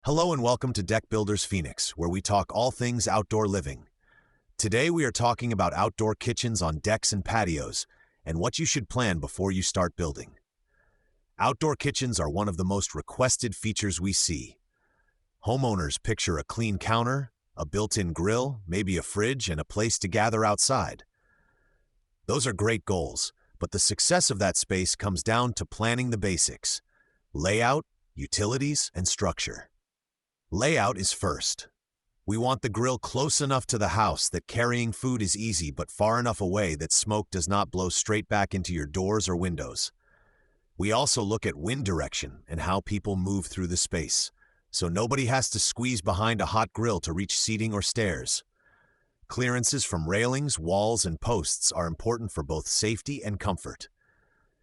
Hello and welcome to Deck Builders Phoenix, where we talk all things outdoor living. Today we are talking about outdoor kitchens on decks and patios, and what you should plan before you start building. Outdoor kitchens are one of the most requested features we see. Homeowners picture a clean counter, a built-in grill, maybe a fridge, and a place to gather outside. Those are great goals, but the success of that space comes down to planning the basics: layout, utilities, and structure. Layout is first. We want the grill close enough to the house that carrying food is easy, but far enough away that smoke does not blow straight back into your doors or windows. We also look at wind direction and how people move through the space, so nobody has to squeeze behind a hot grill to reach seating or stairs. Clearances from railings, walls, and posts are important for both safety and comfort.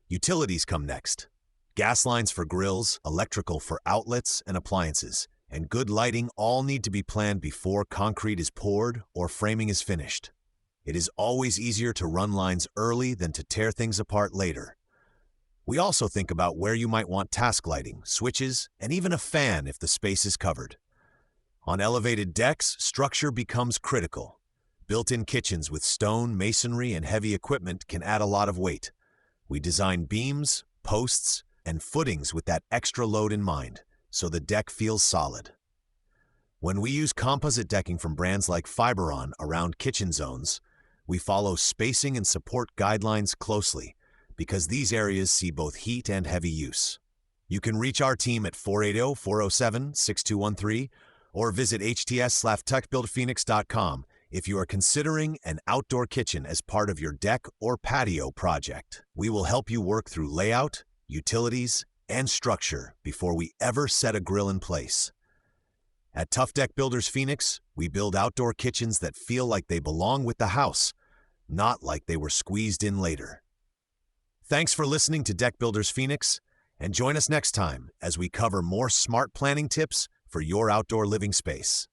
Utilities come next. Gas lines for grills, electrical for outlets and appliances, and good lighting all need to be planned before concrete is poured or framing is finished. It is always easier to run lines early than to tear things apart later. We also think about where you might want task lighting, switches, and even a fan if the space is covered. On elevated decks, structure becomes critical. Built-in kitchens with stone, masonry, and heavy equipment can add a lot of weight. We design beams, posts, and footings with that extra load in mind, so the deck feels solid. When we use composite decking from brands like Fiberon around kitchen zones, we follow spacing and support guidelines closely, because these areas see both heat and heavy use. You can reach our team at 480-407-6213 or visit hts/techbuildphoenix.com if you are considering an outdoor kitchen as part of your deck or patio project. We will help you work through layout, utilities, and structure before we ever set a grill in place. At Tough Deck Builders Phoenix, we build outdoor kitchens that feel like they belong with the house, not like they were squeezed in later. Thanks for listening to Deck Builders Phoenix, and join us next time as we cover more smart planning tips for your outdoor living space.